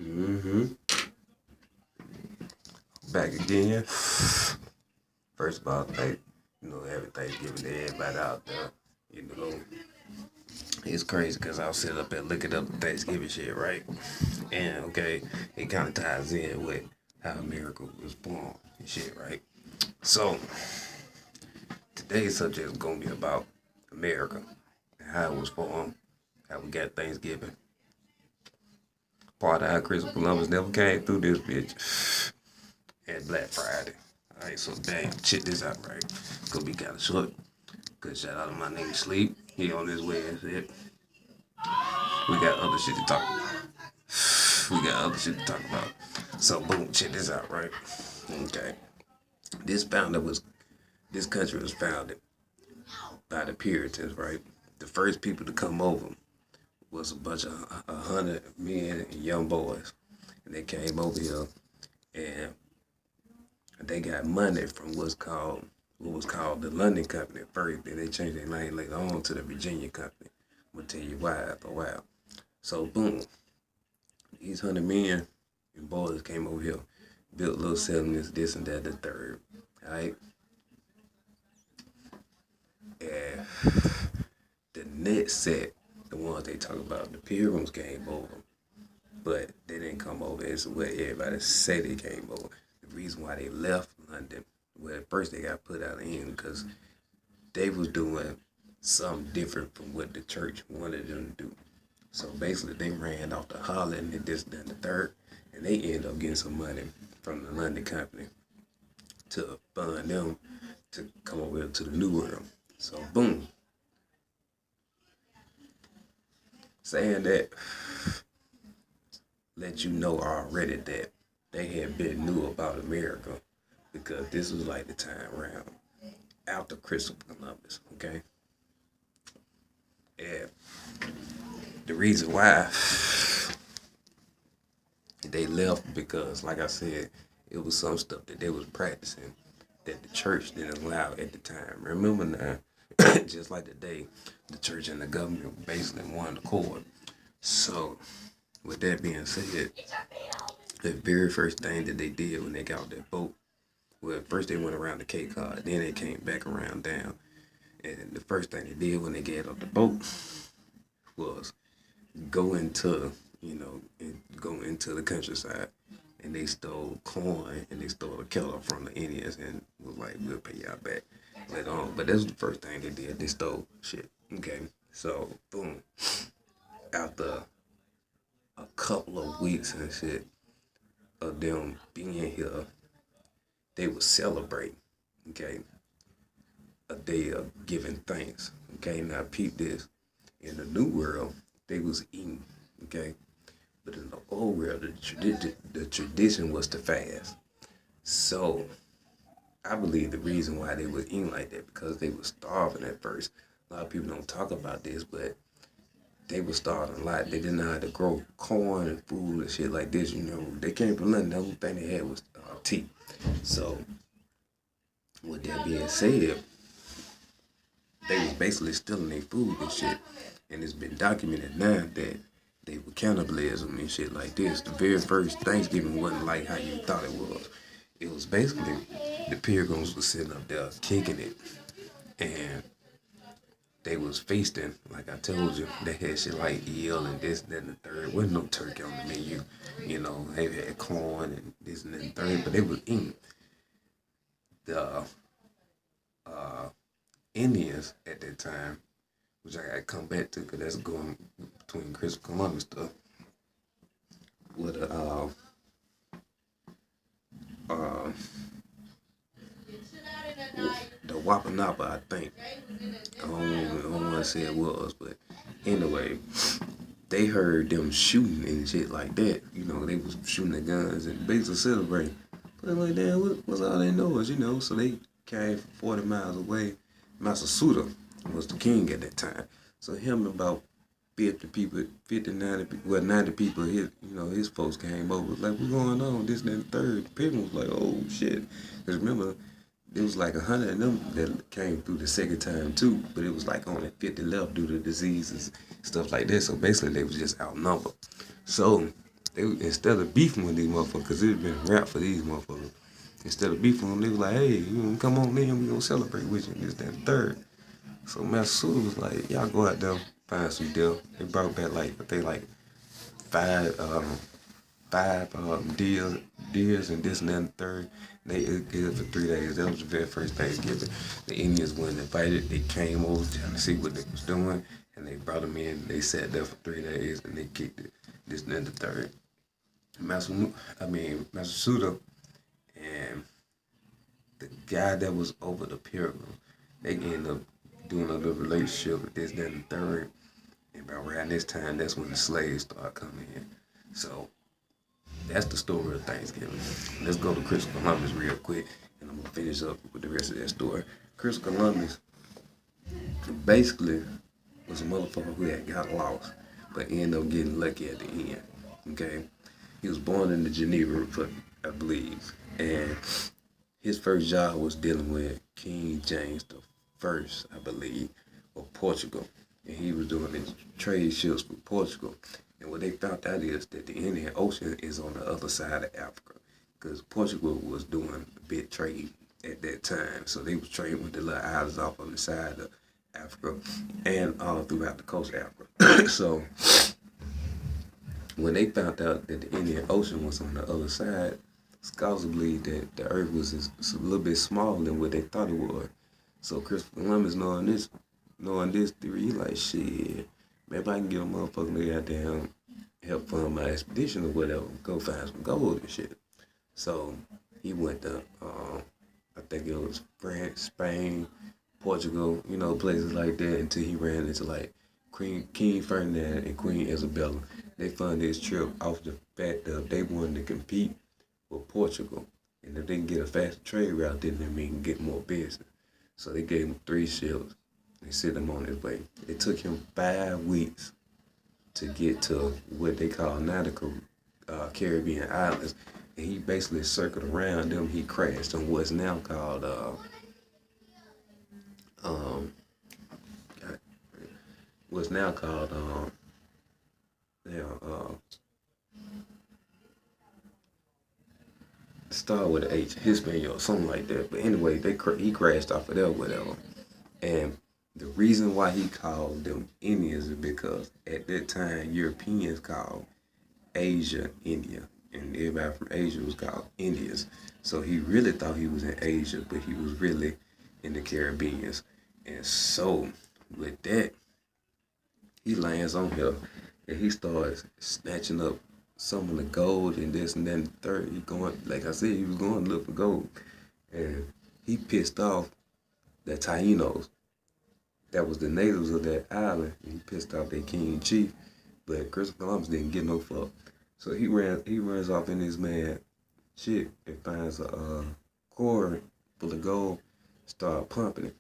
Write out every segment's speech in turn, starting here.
Mm-hmm. Back again. First of all, happy Thanksgiving to everybody out there. You know, it's crazy because I was sitting up there looking up the Thanksgiving shit, right? And okay, it kind of ties in with how America was born and shit, right? So today's subject is gonna be about America and how it was formed, how we got Thanksgiving. Part of how Christopher Columbus never came through this bitch at Black Friday. Alright, so bang, check this out, right? Gonna be kind of short. Good shout out to my nigga Sleep. He on his way and shit. We got other shit to talk about. We got other shit to talk about. So boom, check this out, right? Okay. This country was founded by the Puritans, right? The first people to come over was a bunch of 100 men and young boys. And they came over here and they got money from what was called the London Company at first. Then they changed their name later on to the Virginia Company. I'm gonna tell you why after a while. So boom, these 100 men and boys came over here, built little settlements, this and that, the third. Alright? And the next set, the ones they talk about, the Pilgrims came over. But they didn't come over as what everybody say they came over. The reason why they left London, well, at first they got put out of England because they was doing something different from what the church wanted them to do. So basically, they ran off to Holland and this, then the third, and they ended up getting some money from the London Company to fund them to come over to the New World. So boom, saying that let you know already that they had been knew about America because this was like the time around after Christopher Columbus, okay? And the reason why they left because, like I said, it was some stuff that they was practicing that the church didn't allow at the time. Remember now, just like today, the church and the government were basically in one accord. So, with that being said, the very first thing that they did when they got that boat, well, first they went around the Cape Cod, then they came back around down. And the first thing they did when they got off the boat was go into, and go into the countryside. And they stole corn and they stole a kettle from the Indians and was like, we'll pay y'all back later on. But that's the first thing they did. They stole shit. Okay. So, boom. After a couple of weeks and shit of them being here, they would celebrate, okay, a day of giving thanks. Okay, now peep this. In the new world, they was eating, okay? But in the old world, the tradition was to fast. So I believe the reason why they were eating like that because they were starving at first. A lot of people don't talk about this, but they were starving a lot. They didn't know how to grow corn and food and shit like this. They came from London. The only thing they had was tea. So with that being said, they was basically stealing their food and shit. And it's been documented now that they were cannibalism and shit like this. The very first Thanksgiving wasn't like how you thought it was. It was basically the pilgrims were sitting up there kicking it. And they was feasting, like I told you. They had shit like eel and this, that, and the third. There wasn't no turkey on the menu. They had corn and this and that and the third, but they was eating. The Indians at that time, which I gotta come back to because that's going between Christopher Columbus stuff, with uh, the Wapanapa, I think. I don't want to say it was, but anyway, they heard them shooting and shit like that. They was shooting the guns and basically celebrating. But like, damn, what's all that noise, So they came from 40 miles away. Massasoit was the king at that time. So him and about 50 people, 50, 90 people, 90 people, his folks came over. Was like, what's going on? This, and that, third. The people was like, oh, shit. Because remember, there was like 100 of them that came through the second time too, but it was like only 50 left due to diseases, stuff like that. So basically, they was just outnumbered. So They instead of beefing with these motherfuckers, cause it's been a rap for these motherfuckers. Instead of beefing with them, they was like, hey, you know, come on in, we gonna celebrate with you. And this, that, and third. So Master Suda was like, y'all go out there, find some deal. They brought back like I think like five deers and this and that and the third. They ate it for 3 days. That was the very first Thanksgiving. The Indians weren't invited. They came over trying to see what they was doing, and they brought them in. They sat there for 3 days, and they kicked it. This and then the third. Master Suda and the guy that was over the pilgrim, they ended up doing a little relationship with this, that, and the third. And around this time, that's when the slaves started coming in. So that's the story of Thanksgiving. Let's go to Christopher Columbus real quick, and I'm gonna finish up with the rest of that story. Christopher Columbus basically was a motherfucker who had got lost, but ended up getting lucky at the end. Okay, he was born in the Geneva Republic, I believe, and his first job was dealing with King James the First, I believe, of Portugal, and he was doing his trade ships with Portugal. And what they found out is that the Indian Ocean is on the other side of Africa, because Portugal was doing big trade at that time. So they was trading with the little islands off on the side of Africa and all throughout the coast of Africa. So when they found out that the Indian Ocean was on the other side, scholars believe that the earth was a little bit smaller than what they thought it was. So Christopher Columbus, knowing this theory, he like, shit, maybe I can get a motherfucker to goddamn help fund my expedition or whatever, go find some gold and shit. So he went to, I think it was France, Spain, Portugal, you know, places like that, until he ran into like King Ferdinand and Queen Isabella. They funded his trip off the fact that they wanted to compete with Portugal. And if they can get a faster trade route, then they can get more business. So they gave him 3 ships. They sent him on his way. It took him 5 weeks to get to what they call now the Caribbean islands. And he basically circled around them. He crashed on what's now called start with an H, Hispaniola, something like that. But anyway, he crashed off of there, whatever. And the reason why he called them Indians is because at that time Europeans called Asia India, and everybody from Asia was called Indians. So he really thought he was in Asia, but he was really in the Caribbean. And so with that, he lands on here and he starts snatching up some of the gold and this and then the third. He going, like I said, he was going to look for gold. And he pissed off the Taínos. That was the natives of that island. He pissed off their king and chief. But Christopher Columbus didn't get no fuck. So he runs off in his mad shit and finds a quarry full of gold, start pumping it.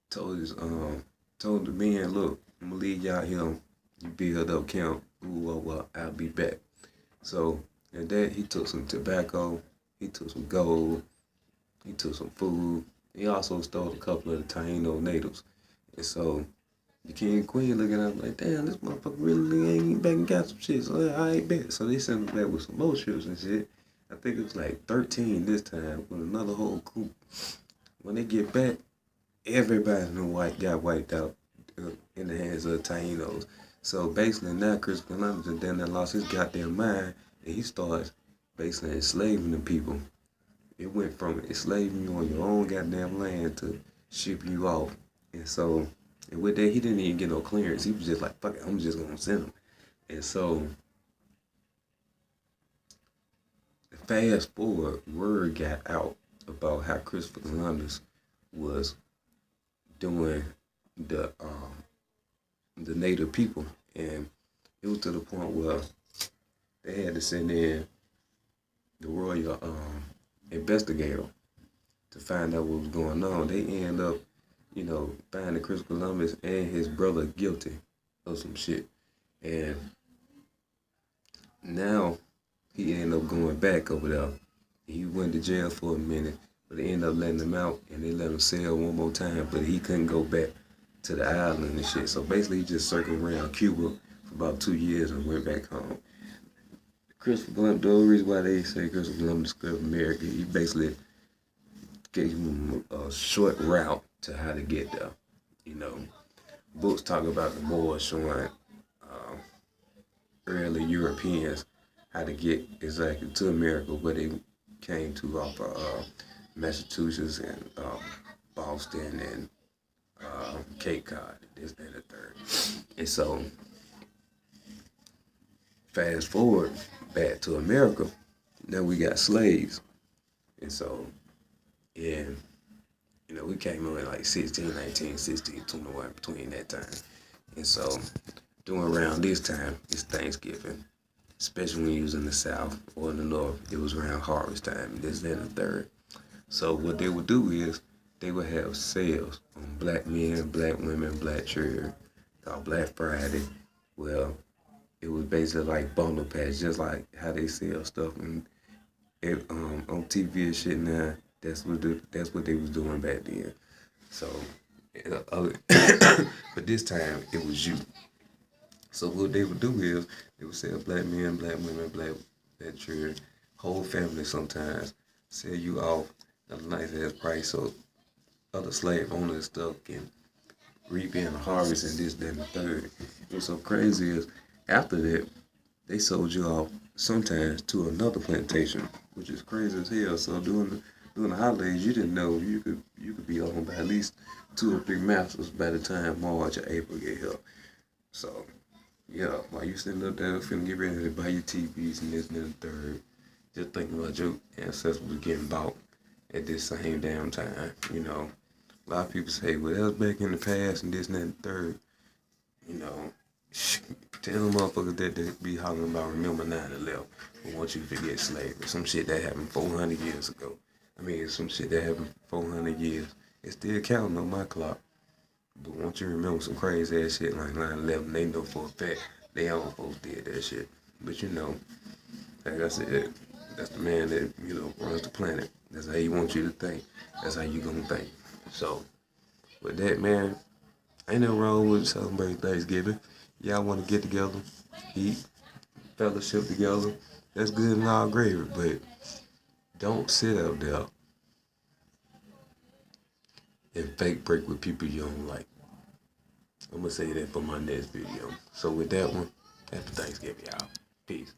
Told the men, look, I'm gonna leave y'all here. You build up camp. Well, I'll be back. So and that he took some tobacco, he took some gold, he took some food. He also stole a couple of the Taino natives. And so the king and queen looking at him like, damn, this motherfucker really ain't back and got some shit. So I ain't bet. So they sent him back with some more ships and shit. I think it was like 13 this time with another whole group. When they get back, everybody got wiped out in the hands of the Tainos. So basically now Christopher Columbus then lost his goddamn mind and he starts basically enslaving the people. It went from enslaving you on your own goddamn land to shipping you off. And so, and with that, he didn't even get no clearance. He was just like, fuck it, I'm just gonna send him. And so, fast forward, word got out about how Christopher Columbus was doing the native people, and it was to the point where they had to send in the royal investigator to find out what was going on. They end up, finding Christopher Columbus and his brother guilty of some shit, and now he ended up going back over there. He went to jail for a minute, but they ended up letting him out, and they let him sail one more time, but he couldn't go back to the island and shit. So basically, he just circled around Cuba for about 2 years and went back home. Christopher Columbus, the only reason why they say Christopher Columbus discovered America, he basically gave him a short route to how to get there. You know, books talk about the Moors showing early Europeans how to get exactly to America, where they came to off of Massachusetts and Boston and Cape Cod, this, that, and the third. And so, fast forward back to America, now we got slaves. And so, yeah, we came in like 16, 19, 16, 21, between that time. And so, during around this time, it's Thanksgiving, especially when you was in the South or in the North, it was around harvest time, this, that, and the third. So what they would do is they would have sales on black men, black women, black children, called Black Friday. Well, it was basically like bundle packs, just like how they sell stuff on TV and shit now. That's what they was doing back then. So, but this time it was you. So what they would do is they would sell black men, black women, black children, whole family sometimes, sell you off at a nice ass price so other slave owners and stuff can reap in the harvest and this, that, and the third. What's so crazy is after that, they sold you off sometimes to another plantation, which is crazy as hell. So during the holidays, you didn't know you could be owned by at least 2 or 3 masters by the time March or April get here. So yeah, while you sitting up there finna get ready to buy your TVs and this and the third, just thinking about your ancestors was getting bought at this same damn time. A lot of people say, well, that was back in the past and this and that and the third. You know, tell them motherfuckers that they be hollering about remember 9/11, but once you forget slavery, some shit that happened 400 years ago. I mean, some shit that happened 400 years. It's still counting on my clock. But once you remember some crazy ass shit like 9/11, they know for a fact they own folks did that shit. But like I said, that's the man that, runs the planet. That's how he wants you to think. That's how you gonna think. So, with that, man, ain't nothing wrong with celebrating Thanksgiving. Y'all wanna get together, eat, fellowship together. That's good and all gravy, but don't sit out there and fake break with people you don't like. I'm gonna say that for my next video. So with that one, happy Thanksgiving, y'all. Peace.